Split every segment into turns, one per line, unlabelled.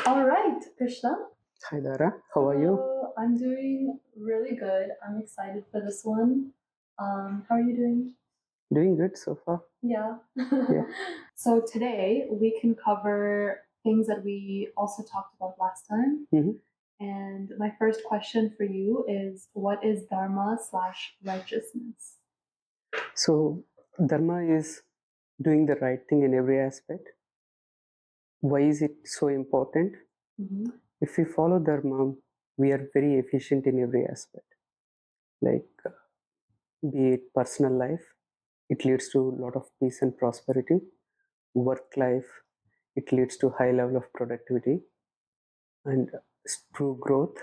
All right, Krishna.
Hi Dara, how are you?
I'm doing really good. I'm excited for this one. How are you doing?
Doing good so far.
Yeah.
Yeah.
So today we can cover things that we also talked about last time.
Mhm.
And my first question for you is, what is dharma slash righteousness?
So, Dharma is doing the right thing in every aspect. Why is it so important?
Mm-hmm.
If we follow Dharma, we are very efficient in every aspect. Like, be it personal life, it leads to a lot of peace and prosperity. Work life, it leads to high level of productivity and true growth,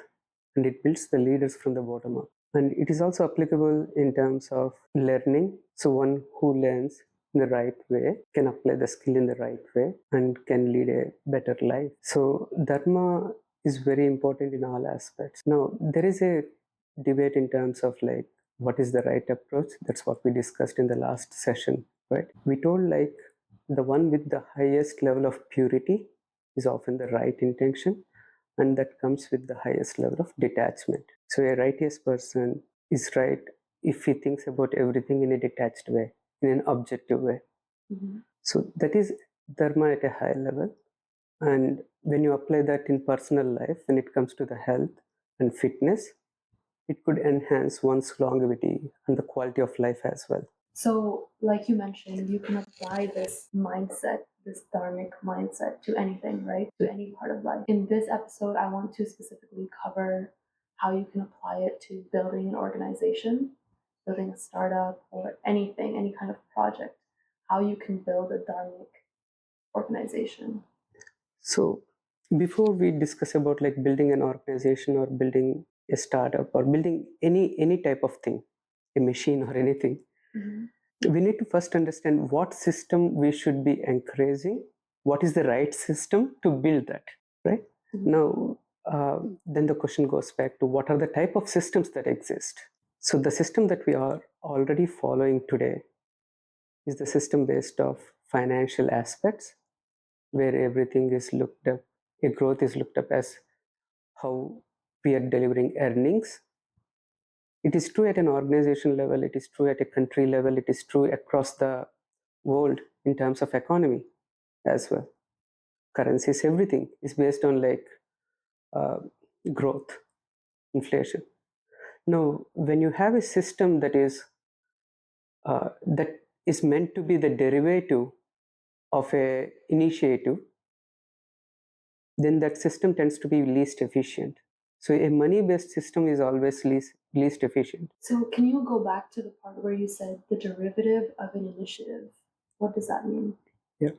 and it builds the leaders from the bottom up. And it is also applicable in terms of learning. So one who learns in the right way can apply the skill in the right way and can lead a better life. So dharma is very important in all aspects. Now there is a debate in terms of like what is the right approach. That's what we discussed in the last session, right? We told like the one with the highest level of purity is often the right intention, and that comes with the highest level of detachment. So a righteous person is right if he thinks about everything in a detached way, in an objective way.
Mm-hmm.
So that is dharma at a high level. And when you apply that in personal life, when it comes to the health and fitness, it could enhance one's longevity and the quality of life as well.
So, like you mentioned, you can apply this mindset, this dharmic mindset to anything, right? To any part of life. In this episode, I want to specifically cover how you can apply it to building an organization, building a startup, or anything, any kind of project, how you can build a dharmic organization.
So before we discuss about like building an organization or building a startup or building any type of thing, a machine or anything,
Mm-hmm.
we need to first understand what system we should be encouraging, what is the right system to build that, right?
Mm-hmm.
Now then the question goes back to what are the type of systems that exist. So the system that we are already following today is the system based of financial aspects, where everything is looked up, a growth is looked up as how we are delivering earnings. It is true at an organization level, it is true at a country level, it is true across the world in terms of economy as well. Currencies, everything is based on like uh, growth, inflation. Now, when you have a system that is meant to be the derivative of a initiative, then that system tends to be least efficient. So a money-based system is always least efficient.
So, can you go back to the part where you said the derivative of an initiative? What does that mean?
Yeah.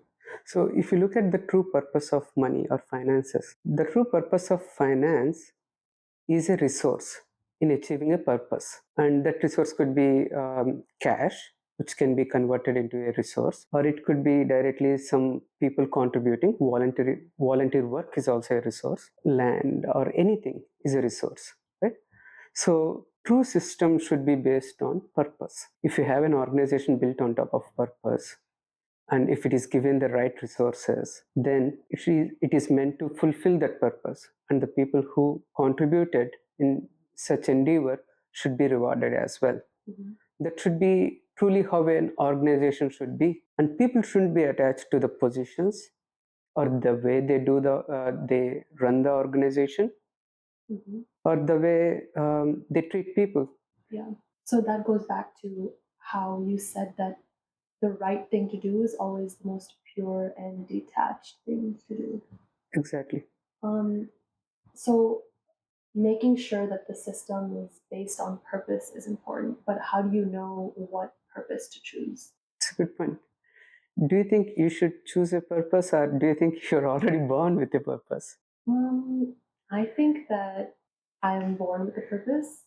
So if you look at the true purpose of money or finances, the true purpose of finance is a resource in achieving a purpose, and that resource could be cash, which can be converted into a resource, or it could be directly some people contributing. Volunteer work is also a resource. Land or anything is a resource, right? So true system should be based on purpose. If you have an organization built on top of purpose, and if it is given the right resources, then it is meant to fulfill that purpose, and the people who contributed in such endeavor should be rewarded as well.
Mm-hmm.
That should be truly how an organization should be, and people shouldn't be attached to the positions or the way they run the organization,
Mm-hmm.
or the way they treat people.
Yeah. So that goes back to how you said that the right thing to do is always the most pure and detached thing to do.
Exactly.
Um, so making sure that the system is based on purpose is important, but how do you know what purpose to choose?
It's a good point. Do you think you should choose a purpose, or do you think you're already born with a purpose?
I think that I am born with a purpose.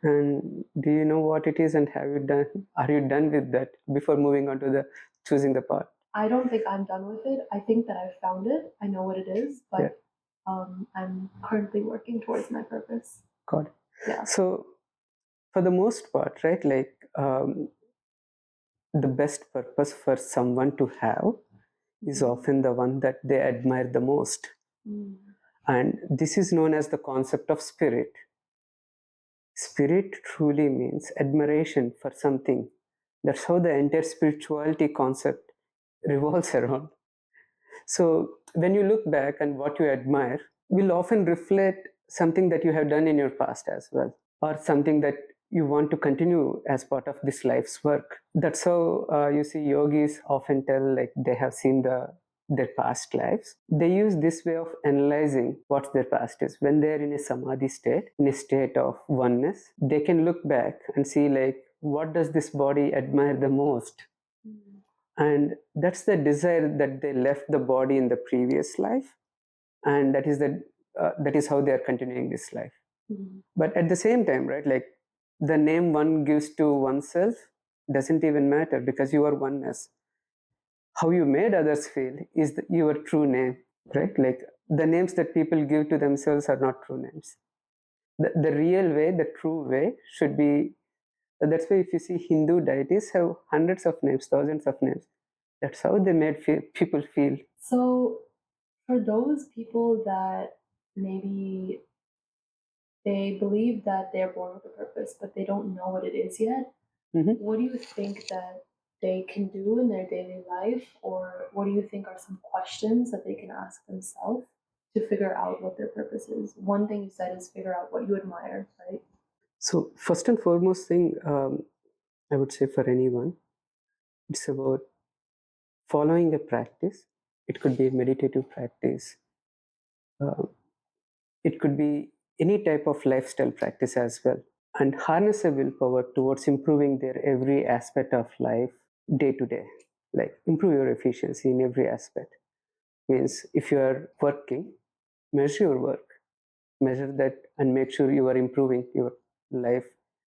And do you know what it is, and are you done with that before moving on to the choosing the part?
I don't think I'm done with it. I think that I've found it. I know what it is,
Yeah,
but I'm currently working towards my purpose.
got it.
Yeah.
So for the most part, right, like the best purpose for someone to have is often the one that they admire the most. And this is known as the concept of spirit. Spirit truly means admiration for something. That's how the entire spirituality concept revolves around. So when you look back and what you admire will often reflect something that you have done in your past as well, or something that you want to continue as part of this life's work. That's how you see yogis often tell like they have seen their past lives. They use this way of analyzing what their past is. When they're in a samadhi state, in a state of oneness, they can look back and see like what does this body admire the most. And that's the desire that they left the body in the previous life, and that is how they are continuing this life. But at the same time, right, like the name one gives to oneself doesn't even matter because you are oneness. How you made others feel is your true name, right? Like the names that people give to themselves are not true names. The real way, the true way should be. That's why if you see Hindu deities have hundreds of names, thousands of names. That's how they made people feel.
So, for those people that maybe they believe that they're born with a purpose, but they don't know what it is yet, what do you think that they can do in their daily life, or what do you think are some questions that they can ask themselves to figure out what their purpose is? One thing you said is figure out what you admire, right?
So first and foremost thing, I would say for anyone, it's about following a practice. It could be a meditative practice. Uh, it could be any type of lifestyle practice as well. And harness a willpower towards improving their every aspect of life day to day. Like improve your efficiency in every aspect. Means if you are working, measure your work. Measure that and make sure you are improving your life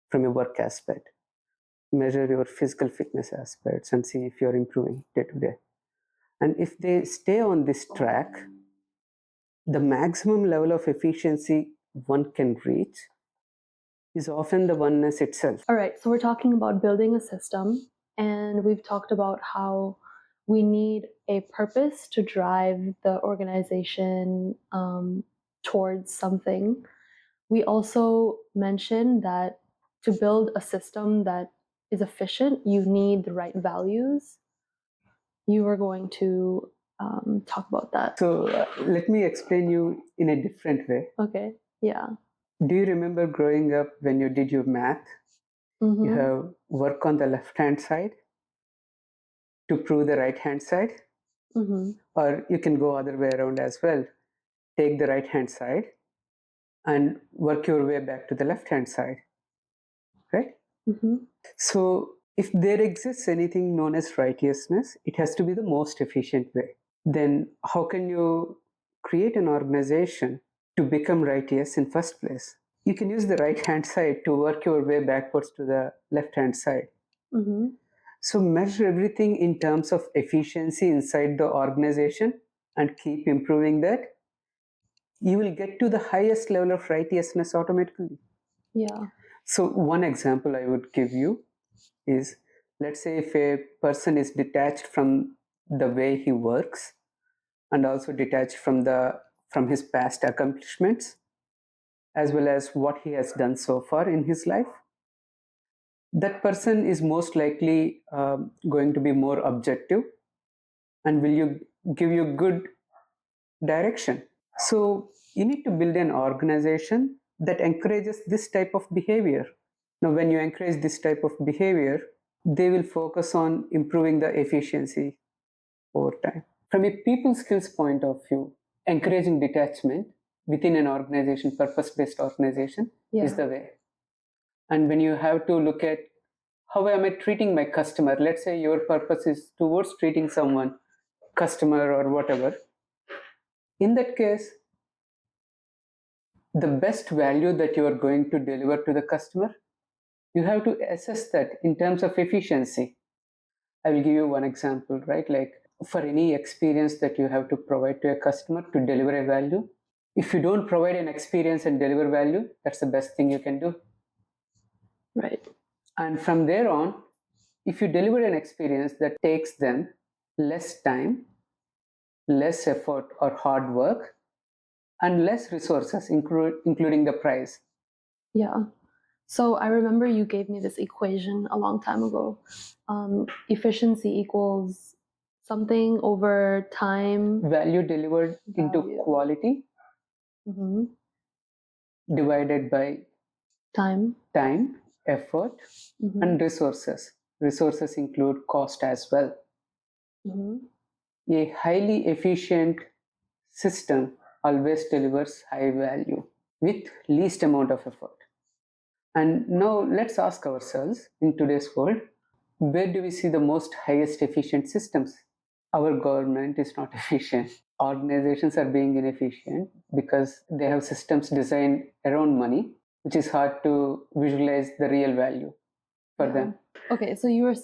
from a work aspect. Measure your physical fitness aspects and see if you're improving day to day. And if they stay on this track, the maximum level of efficiency one can reach is often the oneness itself.
All right, so we're talking about building a system, and we've talked about how we need a purpose to drive the organization towards something. We also mentioned that to build a system that is efficient, you need the right values. You were going to talk about that.
So let me explain you in a different way.
Okay, yeah.
Do you remember growing up when you did your math? You have work on the left hand side to prove the right hand side, or you can go other way around as well. Take the right hand side and work your way back to the left hand side, right? So if there exists anything known as righteousness, it has to be the most efficient way. Then how can you create an organization to become righteous in first place? You can use the right hand side to work your way backwards to the left hand side. So measure everything in terms of efficiency inside the organization and keep improving that. You will get to the highest level of righteousness automatically.
Yeah.
So one example I would give you is, let's say if a person is detached from the way he works and also detached from his past accomplishments as well as what he has done so far in his life, that person is most likely going to be more objective and will you give you good direction. So you need to build an organization that encourages this type of behavior. Now when you encourage this type of behavior, they will focus on improving the efficiency over time. From a people skills point of view, encouraging detachment within an organization, purpose-based organization, is the way. And when you have to look at how am I treating my customer, let's say your purpose is towards treating someone, customer or whatever, in that case, the best value that you are going to deliver to the customer, you have to assess that in terms of efficiency. I will give you one example, right? Like for any experience that you have to provide to a customer to deliver a value, if you don't provide an experience and deliver value, that's the best thing you can do.
Right.
And from there on, if you deliver an experience that takes them less time, less effort or hard work, and less resources, including the price.
Yeah. So I remember you gave me this equation a long time ago. Efficiency equals something over time.
Value delivered into
Value.
quality
Mm-hmm.
divided by
Time.
effort,
Mm-hmm.
and resources. Resources include cost as well.
Mm-hmm.
A highly efficient system always delivers high value with least amount of effort. And now let's ask ourselves, in today's world, where do we see the most highest efficient systems? Our government is not efficient. Organizations are being inefficient because they have systems designed around money, which is hard to visualize the real value for them.
Okay, so you were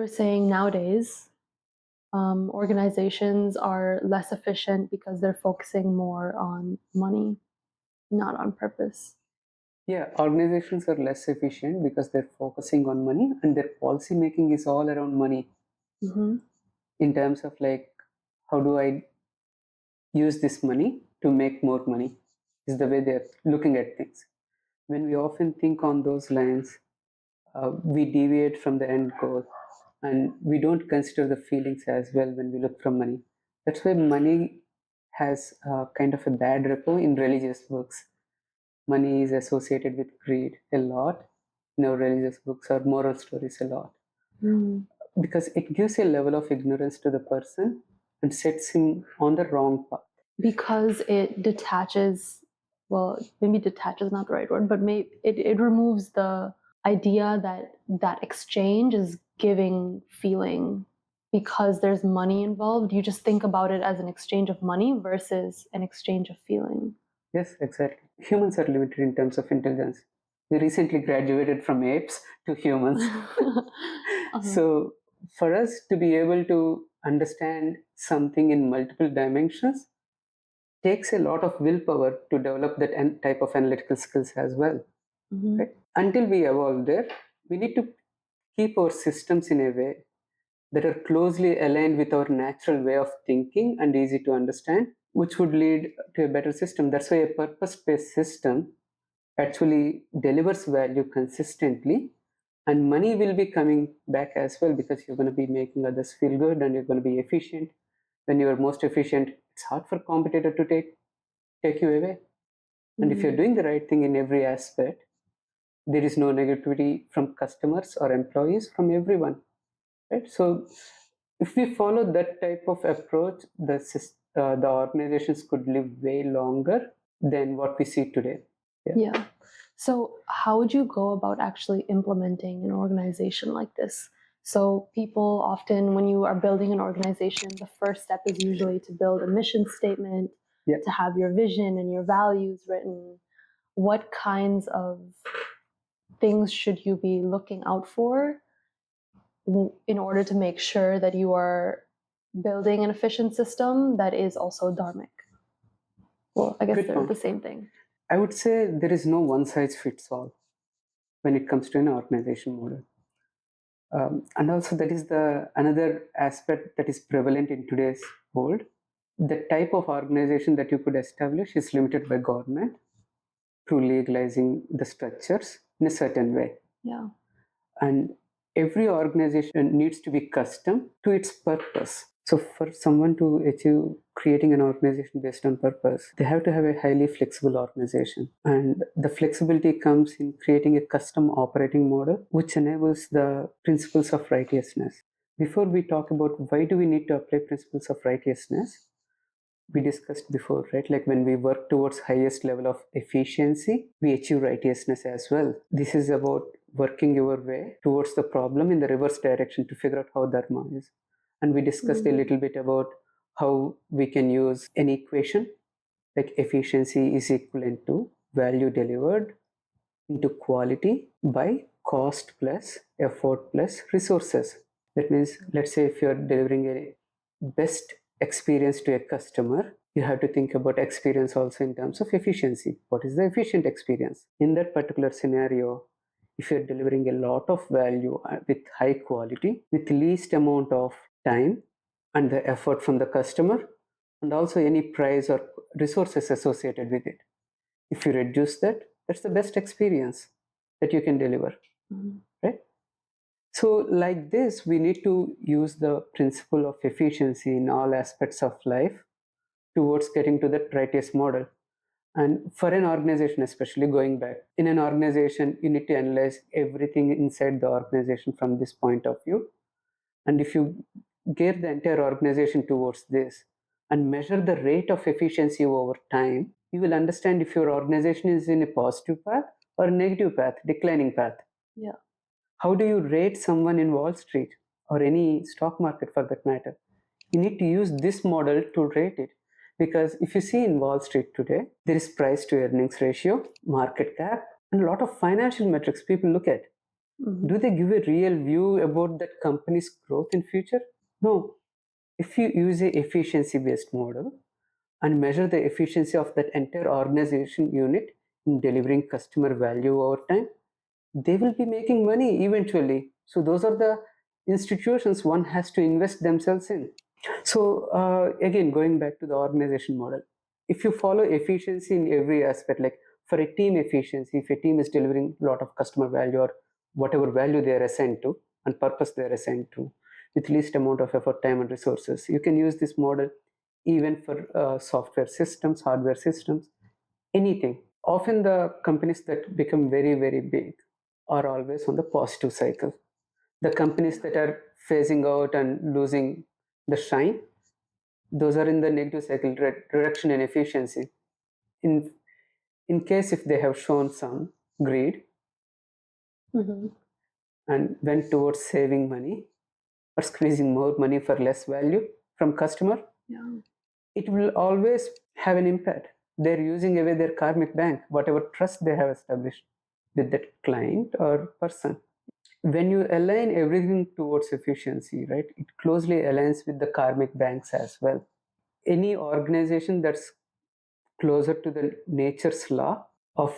saying nowadays organizations are less efficient because they're focusing more on money, not on purpose.
Yeah, organizations are less efficient because they're focusing on money and their policy making is all around money
Mm-hmm.
in terms of like, how do I use this money to make more money? Is the way they're looking at things. When we often think on those lines, we deviate from the end goal and we don't consider the feelings as well when we look for money. That's why money has kind of a bad repo in religious books. Money is associated with greed a lot in our religious books or moral stories a lot
Mm.
because it gives a level of ignorance to the person and sets him on the wrong path.
Because it detaches, well, maybe detach is not the right word, but it removes the idea that that exchange is giving feeling. Because there's money involved, you just think about it as an exchange of money versus an exchange of feeling.
Yes, exactly. Humans are limited in terms of intelligence. We recently graduated from apes to humans. So, for us to be able to understand something in multiple dimensions takes a lot of willpower to develop that type of analytical skills as well.
Mhm.
Right? Until we evolve there, we need to keep our systems in a way that are closely aligned with our natural way of thinking and easy to understand, which would lead to a better system. That's why a purpose based system actually delivers value consistently, and money will be coming back as well because you're going to be making others feel good and you're going to be efficient. When you're most efficient, it's hard for competitor to take you away. And if you're doing the right thing in every aspect, there is no negativity from customers or employees, from everyone, right? So if we follow that type of approach, the organizations could live way longer than what we see today.
Yeah. So, how would you go about actually implementing an organization like this? So, people often, when you are building an organization, the first step is usually to build a mission statement,
Yeah.
to have your vision and your values written. What kinds of things should you be looking out for in order to make sure that you are building an efficient system that is also dharmic? Well, I guess
Good
they're
point.
the same thing.
I would say there is no one size fits all when it comes to an organization model. And also, that is the another aspect that is prevalent in today's world. The type of organization that you could establish is limited by government through legalizing the structures in a certain way.
Yeah.
And every organization needs to be custom to its purpose. So for someone to achieve creating an organization based on purpose, they have to have a highly flexible organization. And the flexibility comes in creating a custom operating model which enables the principles of righteousness. Before we talk about why do we need to apply principles of righteousness, we discussed before, right? Like when we work towards highest level of efficiency, we achieve righteousness as well. This is about working your way towards the problem in the reverse direction to figure out how dharma is. And we discussed a little bit about how we can use an equation like efficiency is equivalent to value delivered into quality by cost plus effort plus resources. That means, let's say if you're delivering a best experience to a customer, you have to think about experience also in terms of efficiency. What is the efficient experience? In that particular scenario, if you're delivering a lot of value with high quality, with least amount of time and the effort from the customer, and also any price or resources associated with it. If you reduce that, that's the best experience that you can deliver, right? So, like this, we need to use the principle of efficiency in all aspects of life towards getting to the righteous model. And for an organization, especially going back, in an organization, you need to analyze everything inside the organization from this point of view. And if you gear the entire organization towards this and measure the rate of efficiency over time, you will understand if your organization is in a positive path or a negative path, declining path.
Yeah.
How do you rate someone in Wall Street or any stock market for that matter? You need to use this model to rate it. Because if you see in Wall Street today, there is price to earnings ratio, market cap, and a lot of financial metrics people look at. Do they give a real view about that company's growth in future? No. If you use a efficiency based model and measure the efficiency of that entire organization unit in delivering customer value over time, they will be making money eventually. So those are the institutions one has to invest themselves in. So again, going back to the organization model, if you follow efficiency in every aspect, like for a team efficiency, if a team is delivering a lot of customer value or whatever value they are assigned to and purpose they are assigned to, with least amount of effort, time, and resources, you can use this model even for software systems, hardware systems, anything. Often the companies that become very, very big are always on the positive cycle. The companies that are phasing out and losing the shine, those are in the negative cycle, reduction in efficiency. In case if they have shown some greed and went towards saving money or squeezing more money for less value from customer, it will always have an impact. They're using away their karmic bank, whatever trust they have established with that client or person. When you align everything towards efficiency, right, it closely aligns with the karmic banks as well. Any organization that's closer to the nature's law of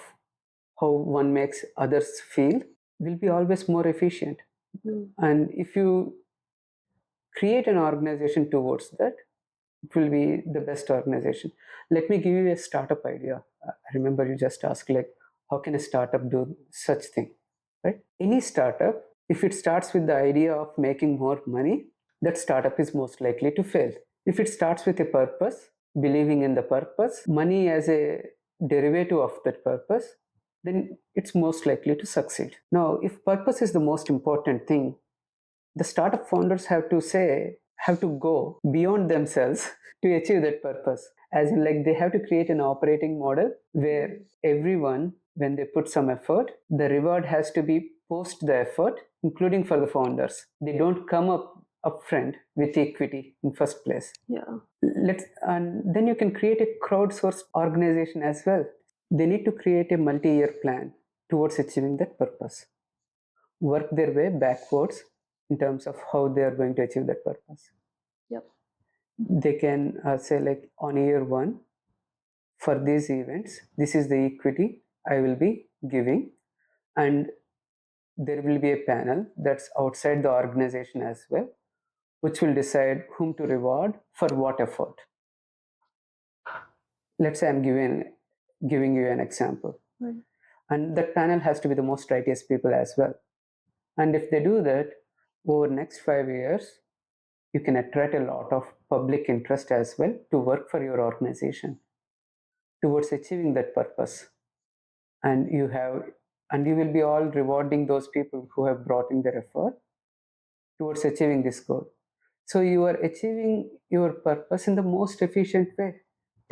how one makes others feel will be always more efficient. And if you create an organization towards that, it will be the best organization. Let me give you a startup idea. I remember you just asked, like, how can a startup do such thing, right? Any startup, if it starts with the idea of making more money, that startup is most likely to fail. If it starts with a purpose, believing in the purpose, money as a derivative of that purpose, then it's most likely to succeed. Now, if purpose is the most important thing, the startup founders have to go beyond themselves to achieve that purpose. As in, like, they have to create an operating model where everyone, when they put some effort, the reward has to be post the effort, including for the founders. They don't come up upfront with equity in first place. And then you can create a crowdsourced organization as well. They need to create a multi-year plan towards achieving that purpose, work their way backwards in terms of how they are going to achieve that purpose. They can say, like, on year one, for these events, this is the equity I will be giving, and there will be a panel that's outside the organization as well, which will decide whom to reward for what effort. Let's say I'm giving you an example. And that panel has to be the most righteous people as well. And if they do that, over next 5 years, you can attract a lot of public interest as well to work for your organization towards achieving that purpose. And you will be all rewarding those people who have brought in their effort towards achieving this goal. So you are achieving your purpose in the most efficient way,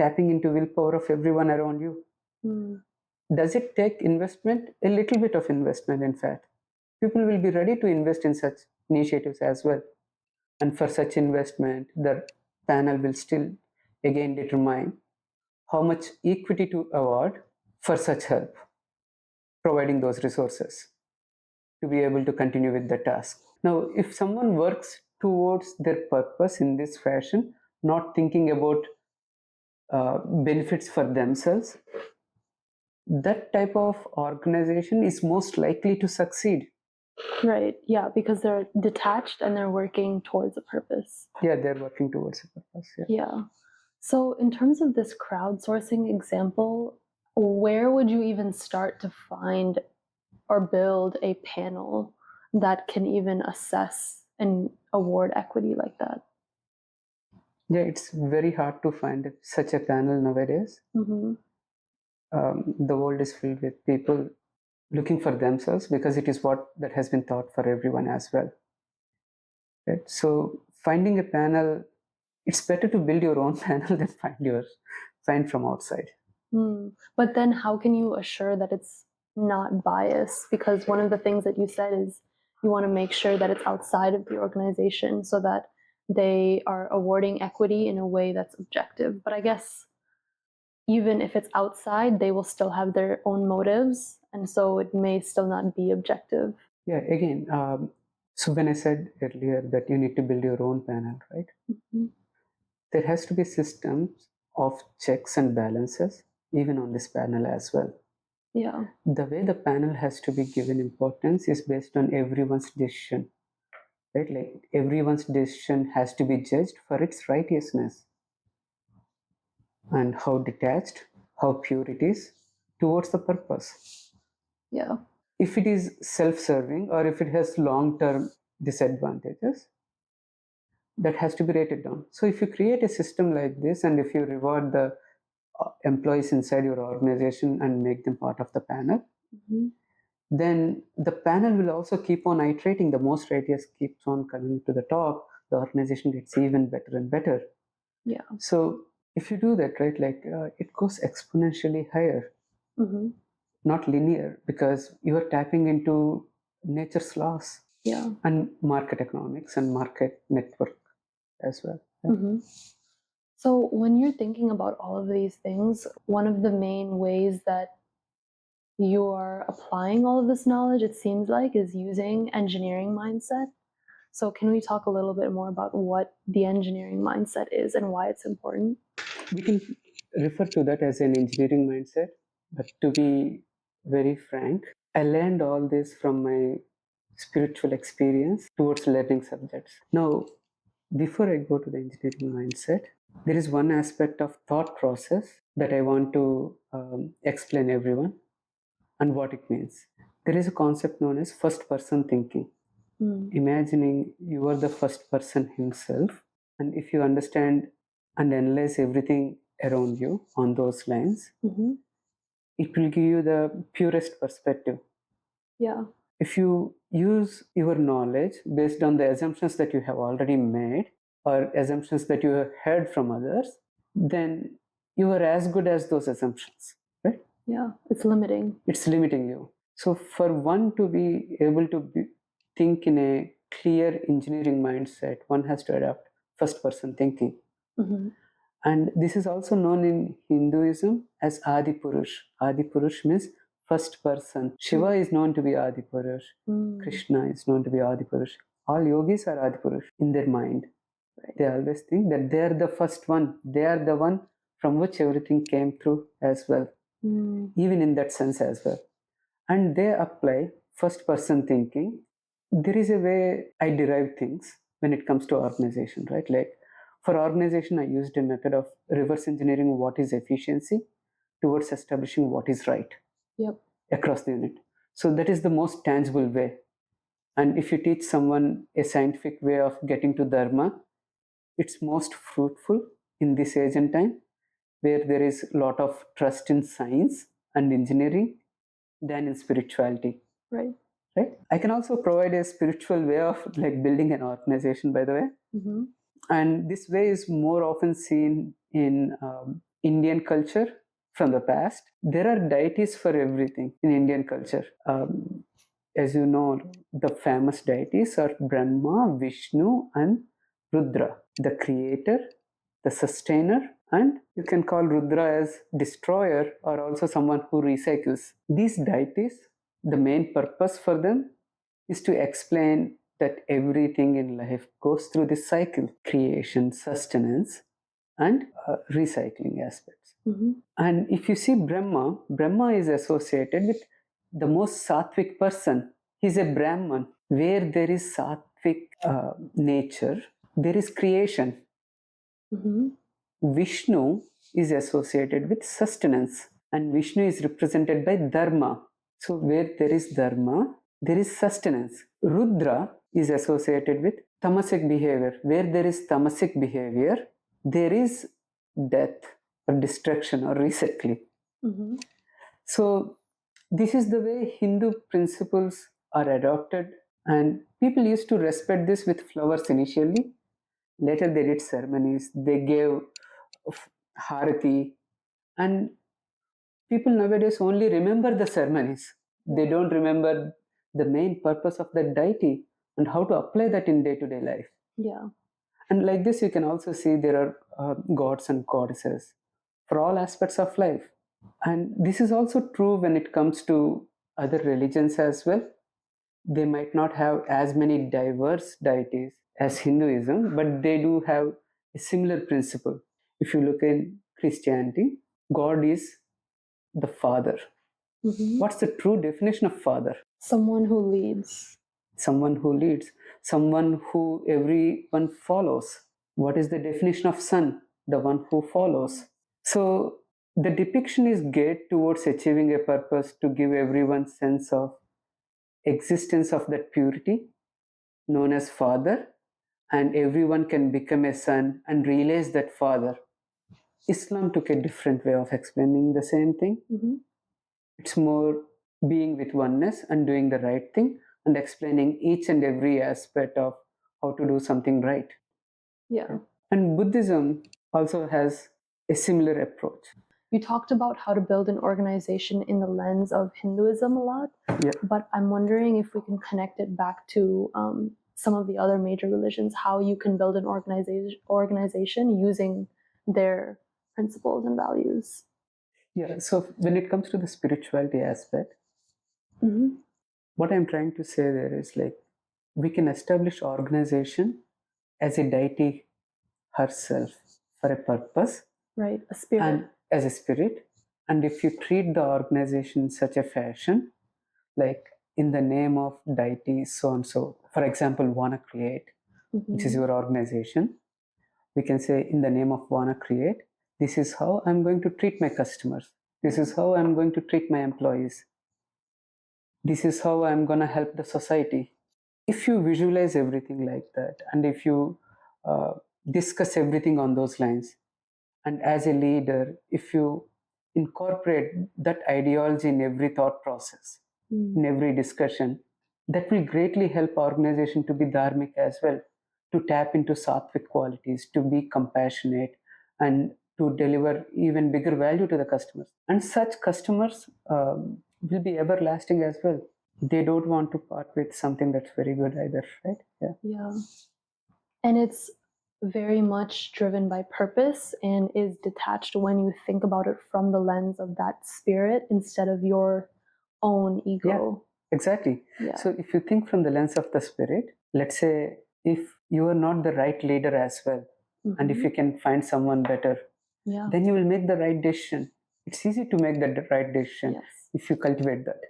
tapping into willpower of everyone around you. Does it take investment? A little bit of investment, in fact. People will be ready to invest in such initiatives as well. And for such investment, the panel will still again determine how much equity to award for such help, providing those resources to be able to continue with the task. Now, if someone works towards their purpose in this fashion, not thinking about benefits for themselves, that type of organization is most likely to succeed.
Right. Yeah, because they're detached and they're working towards a purpose.
Yeah, they're working towards a purpose. Yeah.
So, in terms of this crowdsourcing example, where would you even start to find or build a panel that can even assess and award equity like that?
Yeah, it's very hard to find such a panel nowadays.
Hmm.
The world is filled with people looking for themselves because it is what that has been taught for everyone as well. Right? So finding a panel, it's better to build your own panel than find from outside.
But then, how can you assure that it's not biased? Because one of the things that you said is you want to make sure that it's outside of the organization so that they are awarding equity in a way that's objective. But I guess even if it's outside, they will still have their own motives, and so it may still not be objective.
Yeah, again, so when I said earlier that you need to build your own panel, right?
Mhm.
There has to be systems of checks and balances even on this panel as well.
Yeah.
The way the panel has to be given importance is based on everyone's decision, right? Like everyone's decision has to be judged for its righteousness and how detached, how pure it is towards the purpose.
Yeah.
If it is self serving or if it has long term disadvantages, that has to be rated down. So, if you create a system like this and if you reward the employees inside your organization and make them part of the panel,
Mhm.
then the panel will also keep on iterating. The most righteous keeps on coming to the top. The organization gets even better and better.
Yeah.
So, if you do that, right, like it goes exponentially higher,
Hmm.
not linear, because you are tapping into nature's laws
Yeah.
and market economics and market network as well. Yeah.
Hmm. So, when you're thinking about all of these things, one of the main ways that you are applying all of this knowledge, it seems like, is using engineering mindset. So, can we talk a little bit more about what the engineering mindset is and why it's important?
We can refer to that as an engineering mindset, but to be very frank, I learned all this from my spiritual experience towards learning subjects. Now, before I go to the engineering mindset, there is one aspect of thought process that I want to explain everyone and what it means. There is a concept known as first person thinking.
Mm.
Imagining you are the first person himself, and if you understand and analyze everything around you on those lines,
Hmm.
it will give you the purest perspective.
Yeah.
If you use your knowledge based on the assumptions that you have already made or assumptions that you have heard from others, then you are as good as those assumptions, right?
Yeah. It's limiting.
It's limiting you. So, for one to be able to think in a clear engineering mindset, one has to adopt first person thinking.
Hmm.
And this is also known in Hinduism as Adi Purush. Adi Purush means first person. Shiva is known to be Adi Purush.
Mm.
Krishna is known to be Adi Purush. All yogis are Adi Purush in their mind.
Right.
They always think that they are the first one. They are the one from which everything came through as well,
Mm.
even in that sense as well. And they apply first person thinking. There is a way I derive things when it comes to organization, right? Like for organization, I used a method of reverse engineering what is efficiency towards establishing what is right
Yep.
across the unit. So that is the most tangible way. And if you teach someone a scientific way of getting to dharma, it's most fruitful in this age and time where there is a lot of trust in science and engineering than in spirituality.
Right.
Right, I can also provide a spiritual way of like building an organization, by the way,
Hmm.
and this way is more often seen in Indian culture. From the past there are deities for everything in Indian culture. As you know, the famous deities are Brahma, Vishnu, and Rudra, the creator, the sustainer, and you can call Rudra as destroyer or also someone who recycles. These deities, the main purpose for them is to explain that everything in life goes through this cycle: creation, sustenance, and recycling aspects.
Hmm.
And if you see Brahma, Brahma is associated with the most sattvic person. He's a Brahman. Where there is sattvic nature, there is creation.
Hmm.
Vishnu is associated with sustenance, and Vishnu is represented by Dharma. So, where there is Dharma, there is sustenance. Rudra is associated with tamasic behavior. Where there is tamasic behavior, there is death or destruction or reset click.
Mm-hmm.
So, this is the way Hindu principles are adopted, and people used to respect this with flowers initially. Later, they did ceremonies, they gave harati, and people nowadays only remember the ceremonies. They don't remember the main purpose of that deity and how to apply that in day to day life.
Yeah.
And like this, you can also see there are gods and goddesses for all aspects of life. And this is also true when it comes to other religions as well. They might not have as many diverse deities as Hinduism, but they do have a similar principle. If you look in Christianity, God is the Father.
Mm-hmm.
What's the true definition of Father?
Someone who leads.
Someone who leads, someone who everyone follows. What is the definition of Son? The one who follows. So the depiction is geared towards achieving a purpose to give everyone sense of existence of that purity known as Father, and everyone can become a son and realize that Father. Islam took a different way of explaining the same thing.
Mm-hmm.
It's more being with oneness and doing the right thing and explaining each and every aspect of how to do something right.
Yeah.
And Buddhism also has a similar approach.
You talked about how to build an organization in the lens of Hinduism a lot,
Yeah.
but I'm wondering if we can connect it back to some of the other major religions, how you can build an organization using their principles and values.
Yeah, so when it comes to the spirituality aspect,
Mm-hmm.
what I'm trying to say there is like we can establish organization as a deity herself for a purpose
Right, a spirit.
and as a spirit. And if you treat the organization in such a fashion, like in the name of deity so and so, for example, Wanna Create, which is
Mm-hmm.
your organization, we can say in the name of Wanna Create, this is how I'm going to treat my customers. This is how I'm going to treat my employees. This is how I'm going to help the society. If you visualize everything like that, and if you discuss everything on those lines, and as a leader, if you incorporate that ideology in every thought process, in every discussion, that will greatly help organization to be dharmic as well, to tap into sattvic qualities, to be compassionate, and to deliver even bigger value to the customers. And such customers will be everlasting as well. They don't want to part with something that's very good either, right? Yeah.
Yeah. And it's very much driven by purpose and is detached when you think about it from the lens of that spirit instead of your own ego.
Exactly.
Yeah.
So if you think from the lens of the spirit, let's say if you are not the right leader as well, and if
Mhm.
you can find someone better,
Yeah.
then you will make the right decision. It's easy to make the right decision
Yes.
if you cultivate that.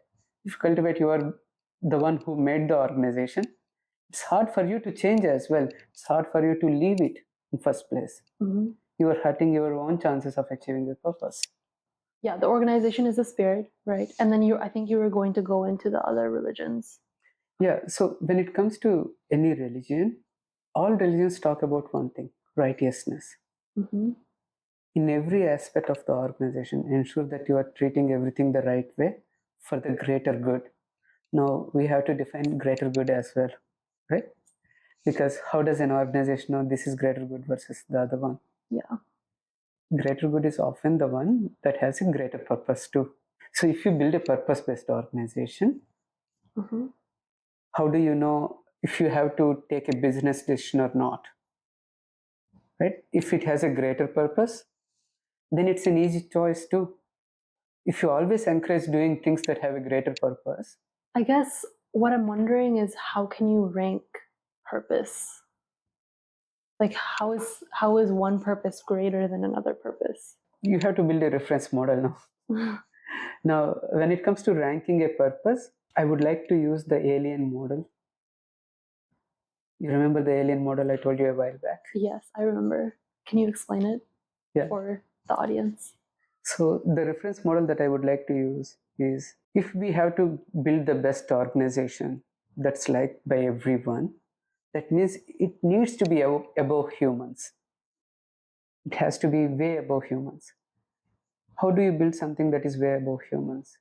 If you cultivate, you are the one who made the organization. It's hard for you to change as well. It's hard for you to leave it in first place.
Mhm.
You are hurting your own chances of achieving your purpose.
Yeah, the organization is the spirit, right? And then I think you were going to go into the other religions.
Yeah, so when it comes to any religion, all religions talk about one thing: righteousness.
Mm-hmm.
In every aspect of the organization, ensure that you are treating everything the right way for the greater good. Now, we have to define greater good as well, right? Because how does an organization know this is greater good versus the other one?
Yeah.
Greater good is often the one that has a greater purpose too. So, if you build a purpose based organization,
Mm-hmm.
how do you know if you have to take a business decision or not? Right? If it has a greater purpose, then it's an easy choice too. If you always encourage doing things that have a greater purpose,
I guess what I'm wondering is how can you rank purpose? Like how is one purpose greater than another purpose?
you have to build a reference model now. Now, when it comes to ranking a purpose, I would like to use the alien model. You remember the alien model I told you a while back?
Yes, I remember. Can you explain it?
Yeah.
for the audience.
So the reference model that I would like to use is, if we have to build the best organization that's liked by everyone, that means it needs to be above humans. It has to be way above humans. How do you build something that is way above humans?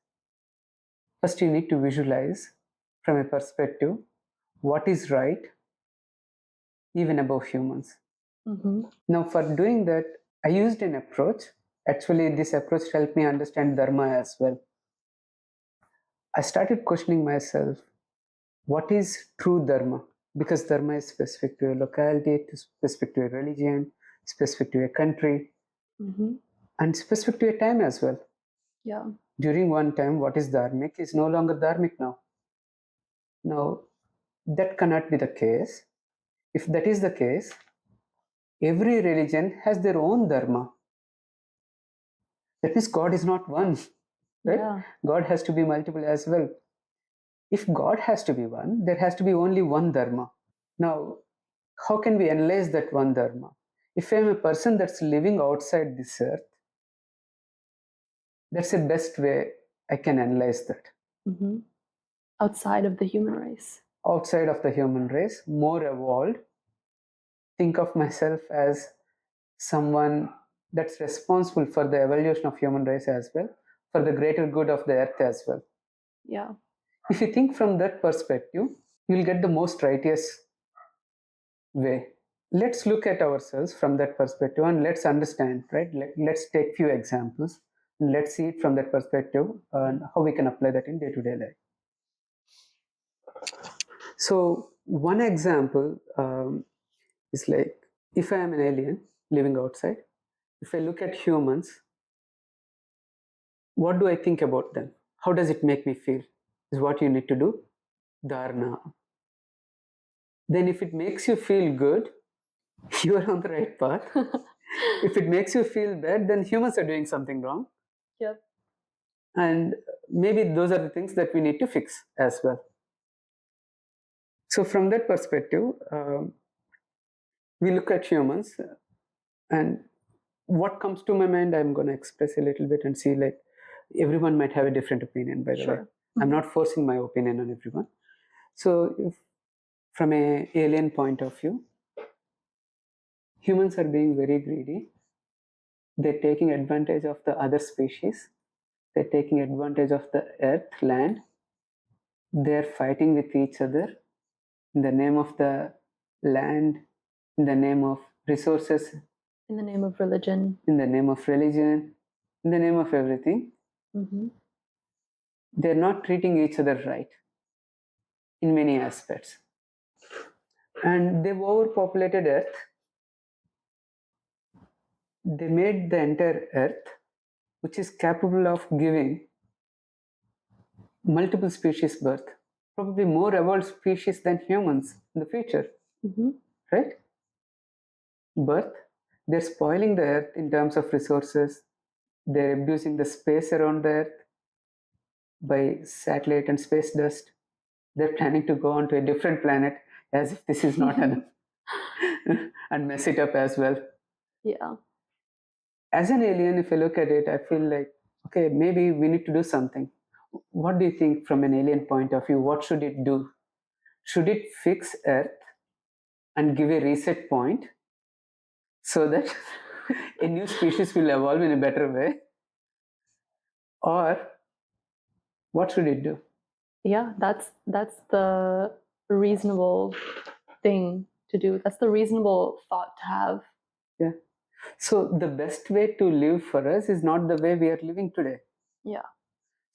First, you need to visualize from a perspective what is right, even above humans.
Mm-hmm.
Now, for doing that, I used an approach. Actually, this approach helped me understand Dharma as well. I started questioning myself, what is true Dharma? Because Dharma is specific to a locality, specific to a religion, specific to a country,
Mm-hmm.
and specific to a time as well.
Yeah.
During one time, what is Dharmic is no longer Dharmic now. Now, that cannot be the case. If that is the case, every religion has their own Dharma. That means God is not one, right?
Yeah.
God has to be multiple as well. If God has to be one, there has to be only one Dharma. Now, how can we analyze that one Dharma? If I'm a person that's living outside this earth, that's the best way I can analyze that.
Mm-hmm. Outside of the human race.
Outside of the human race, more evolved, think of myself as someone that's responsible for the evolution of human race as well, for the greater good of the earth as well.
Yeah.
If you think from that perspective, you'll get the most righteous way. Let's look at ourselves from that perspective and let's understand, right? Let's take few examples and let's see it from that perspective and how we can apply that in day-to-day life. So one example is like, if I am an alien living outside, if I look at humans, what do I think about them? How does it make me feel? Is what you need to do. Dharna. Then if it makes you feel good, you are on the right path. If it makes you feel bad, then humans are doing something wrong.
Yep.
And maybe those are the things that we need to fix as well. So from that perspective, we look at humans, and what comes to my mind, I'm going to express a little bit and see, like, everyone might have a different opinion, by the way.
Sure.
I'm
Mhm.
not forcing my opinion on everyone. So if, from a alien point of view, humans are being very greedy. They're taking advantage of the other species. They're taking advantage of the earth, land. They're fighting with each other in the name of the land, in the name of resources,
In the name of religion.
in the name of religion, in the name of everything.
Mm-hmm.
They're not treating each other right in many aspects. And they've overpopulated Earth. They made the entire Earth, which is capable of giving multiple species birth, probably more evolved species than humans in the future,
Mm-hmm.
right? Birth. They're spoiling the Earth in terms of resources. They're abusing the space around the Earth by satellite and space dust. They're planning to go on to a different planet as if this is not enough and mess it up as well.
Yeah.
As an alien, if I look at it, I feel like, okay, maybe we need to do something. What do you think from an alien point of view? What should it do? Should it fix Earth and give a reset point so that a new species will evolve in a better way? Or what should it do?
Yeah, that's the reasonable thing to do. That's the reasonable thought to have.
Yeah. So the best way to live for us is not the way we are living today.
Yeah.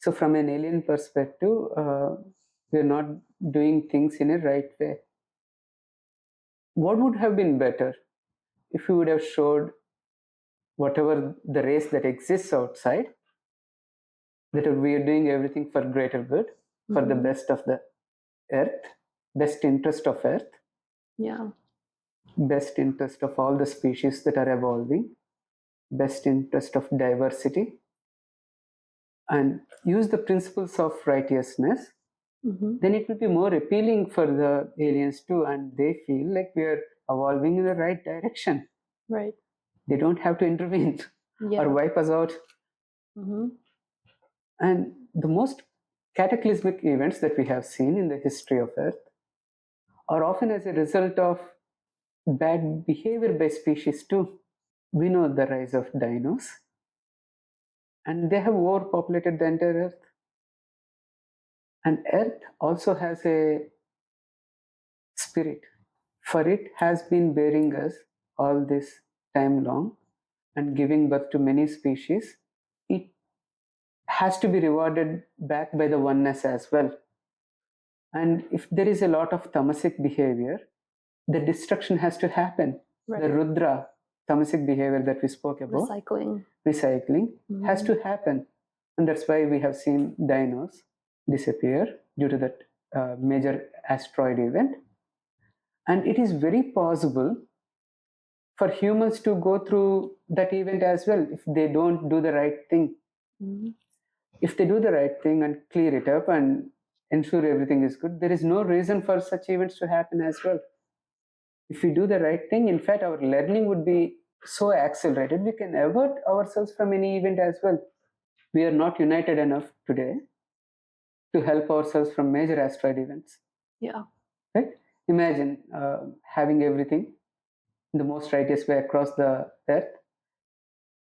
So from an alien perspective, we're not doing things in a right way. What would have been better if we would have showed whatever the race that exists outside, that we are doing everything for greater good, for the
Mhm.
best of the earth, best interest of earth,
Yeah.
best interest of all the species that are evolving, best interest of diversity, and use the principles of righteousness,
Mm-hmm.
then it will be more appealing for the aliens too, and they feel like we are evolving in the right direction.
Right.
They don't have to intervene
Yeah.
or wipe us out.
Mm-hmm.
And the most cataclysmic events that we have seen in the history of Earth are often as a result of bad behavior by species too. We know the rise of dinos, and they have overpopulated the entire Earth. And Earth also has a spirit. For it has been bearing us all this time long and giving birth to many species. It has to be rewarded back by the oneness as well. And if there is a lot of tamasic behavior, the destruction has to happen.
Right.
The Rudra, tamasic behavior that we spoke about,
Recycling.
has to happen. And that's why we have seen dinos disappear due to that major asteroid event. And it is very possible for humans to go through that event as well if they don't do the right thing.
Mm-hmm.
If they do the right thing and clear it up and ensure everything is good, there is no reason for such events to happen as well. If we do the right thing, in fact, our learning would be so accelerated, we can avert ourselves from any event as well. We are not united enough today to help ourselves from major asteroid events.
Yeah.
Right? Imagine having everything the most righteous way across the earth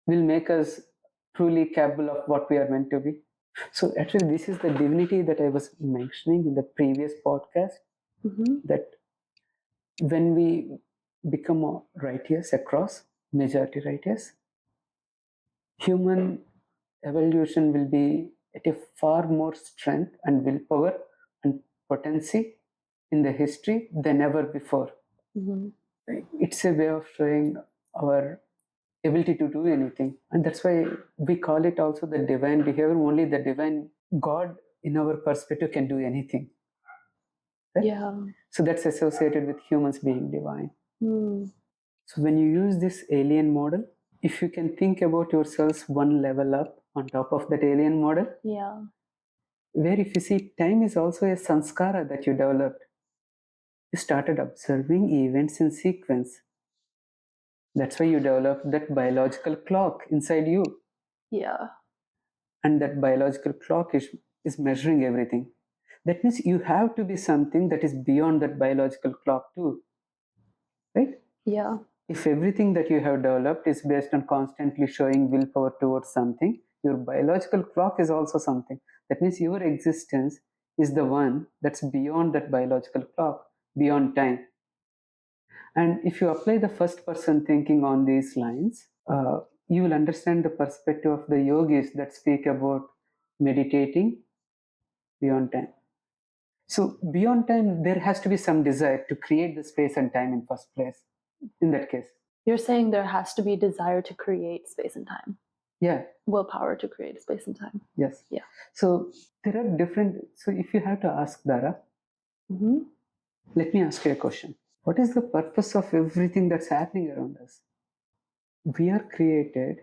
will make us truly capable of what we are meant to be. So actually, this is the divinity that I was mentioning in the previous podcast.
Mm-hmm.
That when we become righteous across majority righteous, human evolution will be at a far more strength and willpower and potency in the history than ever before.
Mm-hmm.
It's a way of showing our ability to do anything, and that's why we call it also the divine behavior. Only the divine God in our perspective can do anything, right?
Yeah.
So that's associated with humans being divine.
Mm.
So when you use this alien model, if you can think about yourselves one level up on top of that alien model,
Yeah.
where if you see time is also a sanskara that you developed, you started observing events in sequence. That's why you developed that biological clock inside you.
Yeah.
And that biological clock is measuring everything. That means you have to be something that is beyond that biological clock too, right?
Yeah.
If everything that you have developed is based on constantly showing willpower towards something, your biological clock is also something. That means your existence is the one that's beyond that biological clock, beyond time. And if you apply the first person thinking on these lines, you will understand the perspective of the yogis that speak about meditating beyond time. So beyond time, there has to be some desire to create the space and time in first place. In that case,
You're saying there has to be desire to create space and time.
yeah,
Willpower to create space and time.
yes,
Yeah.
So there are different. So if you have to ask Dara,
Mm-hmm.
let me ask you a question. What is the purpose of everything that's happening around us? We are created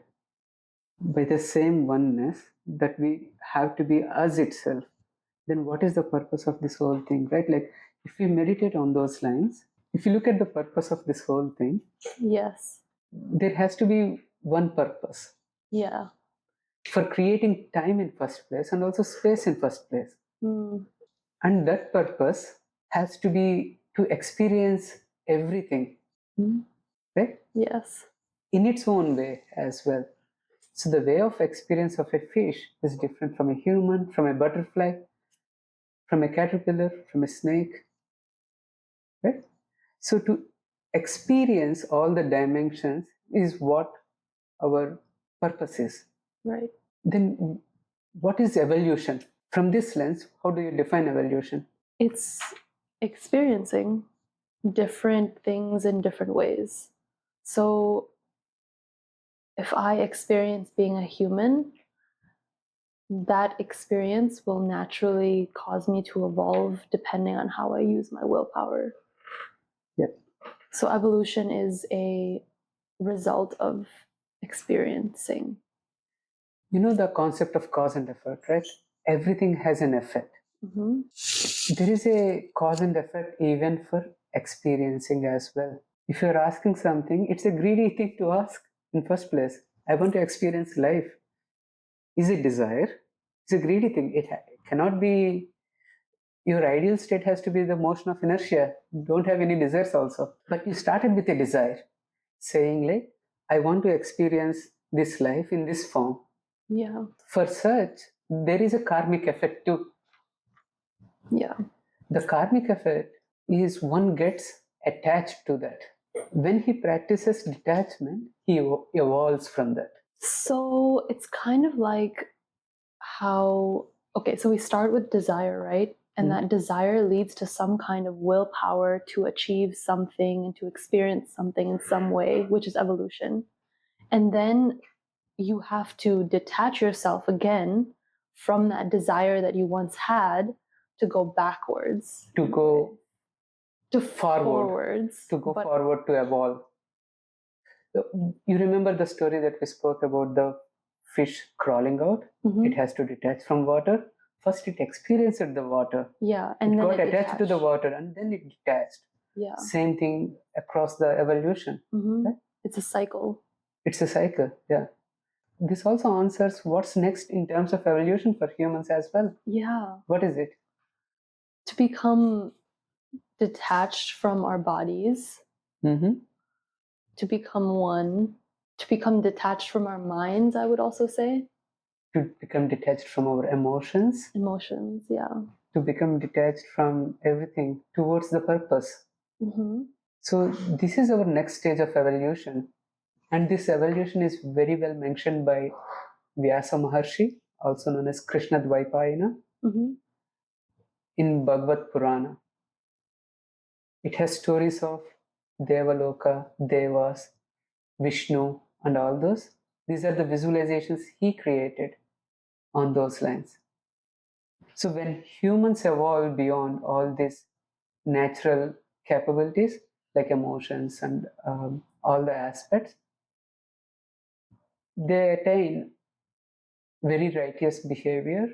by the same oneness that we have to be us itself. Then what is the purpose of this whole thing, right? Like if we meditate on those lines, if you look at the purpose of this whole thing,
Yes.
there has to be one purpose
Yeah.
for creating time in first place and also space in first place.
Mm.
And that purpose has to be to experience everything,
Mm.
right?
Yes.
In its own way as well. So the way of experience of a fish is different from a human, from a butterfly, from a caterpillar, from a snake, right? So to experience all the dimensions is what our purpose is.
Right.
Then what is evolution? From this lens, how do you define evolution?
It's experiencing different things in different ways. So if I experience being a human, that experience will naturally cause me to evolve depending on how I use my willpower.
Yeah.
So evolution is a result of experiencing.
You know the concept of cause and effect, right? Everything has an effect.
Mm-hmm.
There is a cause and effect even for experiencing as well. If you're asking something, it's a greedy thing to ask. in first place? I want to experience life. Is it desire? It's a greedy thing. It cannot be. Your ideal state has to be the motion of inertia. You don't have any desires also. But you started with a desire, saying like, I want to experience this life in this form.
Yeah.
For such, there is a karmic effect too.
Yeah.
The karmic effect is one gets attached to that. When he practices detachment, he evolves from that.
So it's kind of like how, okay, so we start with desire, right? And that desire leads to some kind of willpower to achieve something and to experience something in some way, which is evolution. And then you have to detach yourself again from that desire that you once had to go backwards,
To go
to
forwards, to go
But
forward to evolve. You remember the story that we spoke about the fish crawling out?
Mhm.
It has to detach from water. First, it experienced the water.
Yeah,
And it got attached to the water and then it detached.
Yeah.
Same thing across the evolution. Right?
It's a cycle.
It's a cycle, yeah. This also answers what's next in terms of evolution for humans as well.
Yeah.
What is it?
To become detached from our bodies,
Mm-hmm.
to become one, to become detached from our minds, I would also say.
To become detached from our emotions.
Emotions, yeah.
To become detached from everything towards the purpose.
Mm-hmm.
So, this is our next stage of evolution. And this evolution is very well mentioned by Vyasa Maharshi, also known as Krishna Dvaipayana,
Mm-hmm.
in Bhagavad Purana. It has stories of Devaloka, Devas, Vishnu, and all those. These are the visualizations he created on those lines. So when humans evolve beyond all these natural capabilities, like emotions and all the aspects, they attain very righteous behavior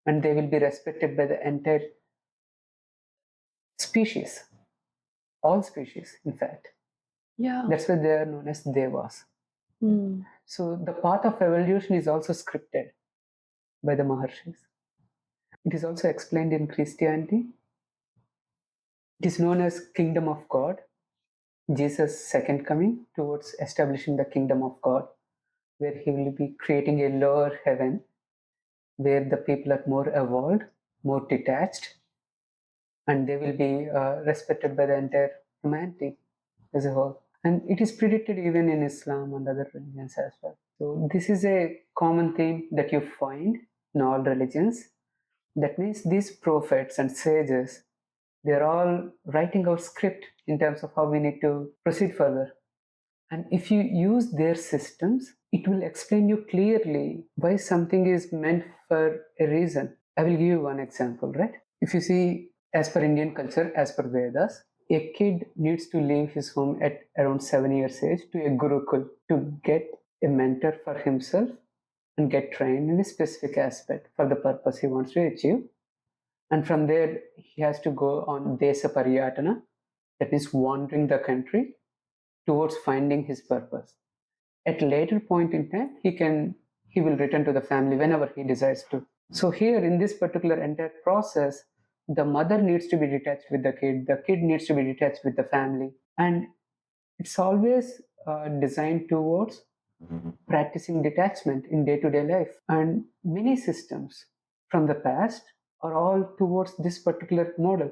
and they will be respected by the entire species, all species, in fact.
Yeah.
That's why they are known as devas. So the path of evolution is also scripted by the Maharshis. It is also explained in Christianity. It is known as Kingdom of God, Jesus' second coming towards establishing the Kingdom of God, where he will be creating a lower heaven where the people are more evolved, more detached, and they will be respected by the entire humanity as a whole. And it is predicted even in Islam and other religions as well. So, this is a common theme that you find in all religions. That means these prophets and sages, they're all writing out script in terms of how we need to proceed further. And if you use their systems, it will explain you clearly why something is meant for a reason. I will give you one example, right? If you see, as per Indian culture, as per Vedas, a kid needs to leave his home at around 7 years age to a gurukul to get a mentor for himself and get trained in a specific aspect for the purpose he wants to achieve. And from there, he has to go on Desa Pariyatana, that means wandering the country towards finding his purpose. At a later point in time, he will return to the family whenever he desires to. So here in this particular entire process, the mother needs to be detached with the kid needs to be detached with the family, and it's always designed towards practicing detachment in day-to-day life. And many systems from the past are all towards this particular model.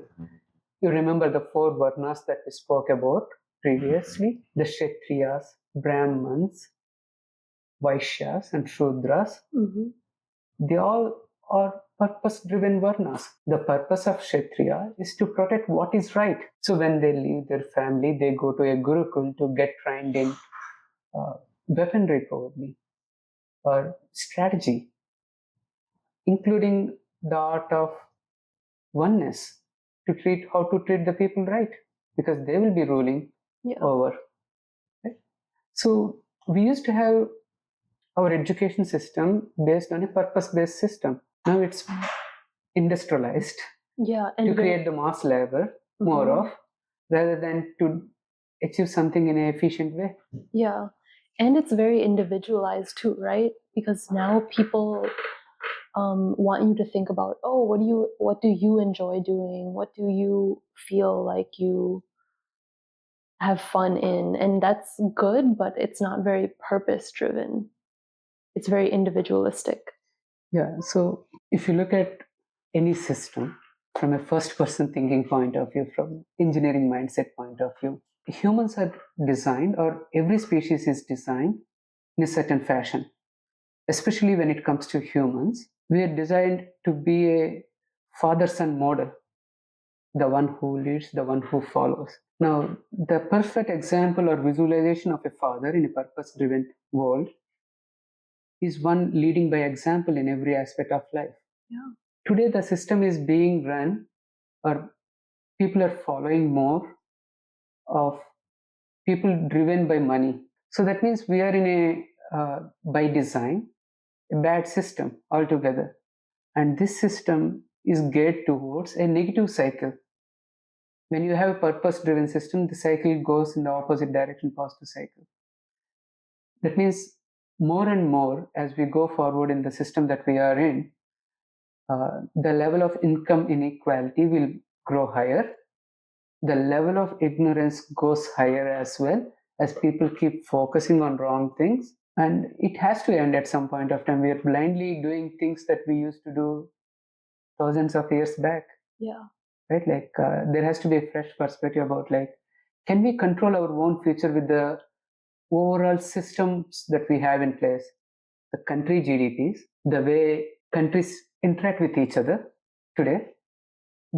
You remember the four varnas that we spoke about previously, the Kshatriyas, Brahmins, Vaishyas, and Shudras. They all are purpose driven varnas. The purpose of Kshatriya is to protect what is right. So when they leave their family, they go to a Gurukul to get trained in weaponry, probably, or strategy, including the art of oneness, to treat how to treat the people right, because they will be ruling over. Right? So we used to have our education system based on a purpose-based system. Now it's industrialized to create the mass labor more of, rather than to achieve something in an efficient way.
Yeah. And it's very individualized too, right? Because now people want you to think about, oh, what do you enjoy doing? What do you feel like you have fun in? And that's good, but it's not very purpose driven. It's very individualistic.
Yeah, so if you look at any system from a first person thinking point of view, from engineering mindset point of view, humans are designed, or every species is designed in a certain fashion. Especially when it comes to humans, we are designed to be a father son model, the one who leads, the one who follows. Now, the perfect example or visualization of a father in a purpose driven world is one leading by example in every aspect of life.
Yeah.
Today, the system is being run, or people are following more of people driven by money. So that means we are in by design, a bad system altogether. And this system is geared towards a negative cycle. When you have a purpose driven system, the cycle goes in the opposite direction, positive cycle. That means more and more as we go forward in the system that we are in, the level of income inequality will grow higher. The level of ignorance goes higher as well, as people keep focusing on wrong things. And it has to end at some point of time. We are blindly doing things that we used to do thousands of years back.
Yeah.
Right, like there has to be a fresh perspective about, like, can we control our own future with the overall systems that we have in place, the country GDPs, the way countries interact with each other today?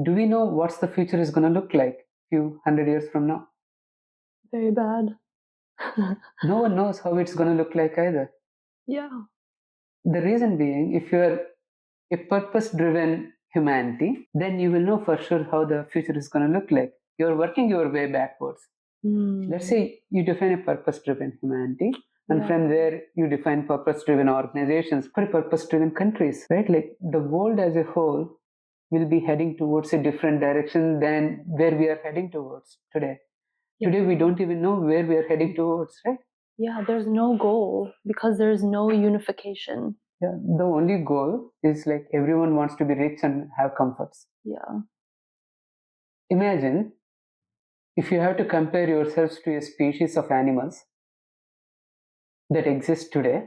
Do we know what's the future is going to look like few hundred years from now?
Very bad.
No one knows how it's going to look like either.
Yeah.
The reason being, if you're a purpose driven humanity, then you will know for sure how the future is going to look like. You're working your way backwards. Let's say you define a purpose driven humanity, and
Yeah.
from there you define purpose driven organizations for purpose driven countries, right? Like the world as a whole will be heading towards a different direction than where we are heading towards today.
Yeah.
Today we don't even know where we are heading towards, right?
Yeah, there's no goal because there's no unification.
Yeah, the only goal is like everyone wants to be rich and have comforts.
Yeah.
Imagine if you have to compare yourselves to a species of animals that exist today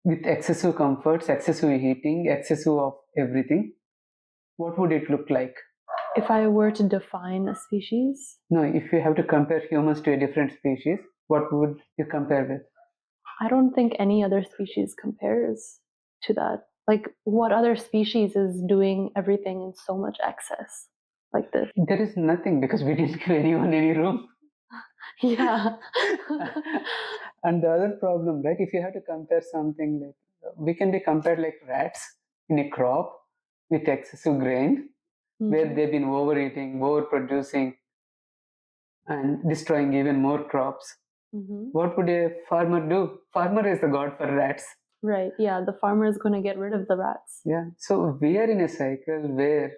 with excessive comforts, excessive heating, excessive of everything, what would it look like?
If I were to define a species,
No, if you have to compare humans to a different species, what would you compare with?
I don't think any other species compares to that. Like, what other species is doing everything in so much excess like this?
There is nothing, because we didn't give anyone any room.
Yeah.
And the other problem, right? If you have to compare something, like we can be compared like rats in a crop with excessive grain, where they've been overeating, overproducing, and destroying even more crops. What would a farmer do? Farmer is the god for rats.
Right. Yeah. The farmer is going to get rid of the rats.
Yeah. So we are in a cycle where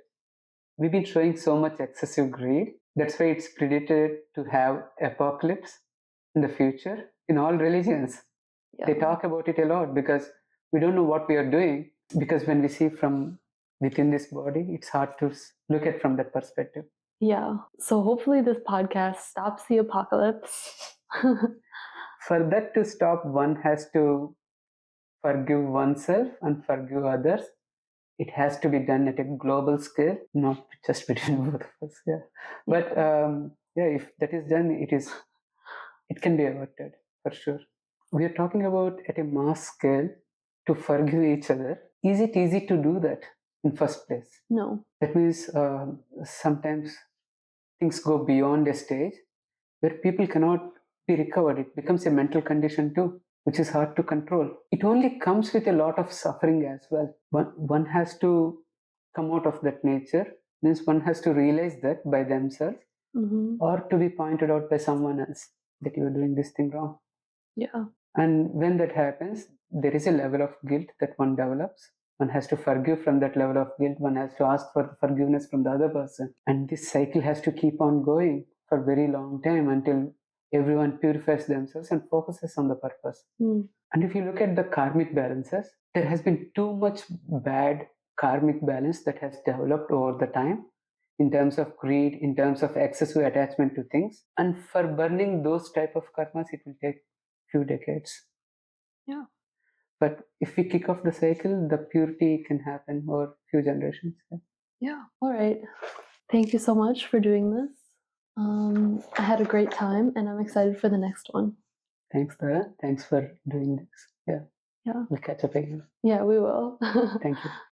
we've been showing so much excessive greed. That's why it's predicted to have apocalypse in the future in all religions.
Yeah.
They talk about it a lot because we don't know what we are doing. Because when we see from within this body, it's hard to look at from that perspective.
Yeah. So hopefully this podcast stops the apocalypse.
For that to stop, one has to forgive oneself and forgive others. It has to be done at a global scale, not just between both of us. Yeah, but yeah, if that is done, it can be averted for sure. We are talking about at a mass scale to forgive each other. Is it easy to do that in first place?
No.
That means sometimes things go beyond a stage where people cannot be recovered. It becomes a mental condition too, which is hard to control. It only comes with a lot of suffering as well. One has to come out of that nature, means one has to realize that by themselves, or to be pointed out by someone else that you are doing this thing wrong.
Yeah.
And when that happens, there is a level of guilt that one develops. One has to forgive from that level of guilt. One has to ask for forgiveness from the other person. And this cycle has to keep on going for a very long time until Everyone purifies themselves and focuses on the purpose. And if you look at the karmic balances, there has been too much bad karmic balance that has developed over the time in terms of greed, in terms of excessive attachment to things. And for burning those type of karmas, it will take few decades.
Yeah.
But if we kick off the cycle, the purity can happen over few generations.
Yeah. All right. Thank you so much for doing this. I had a great time and I'm excited for the next one.
Thanks, Tara. Thanks for doing this. Yeah.
Yeah.
We'll catch up again.
Yeah, we will.
Thank you.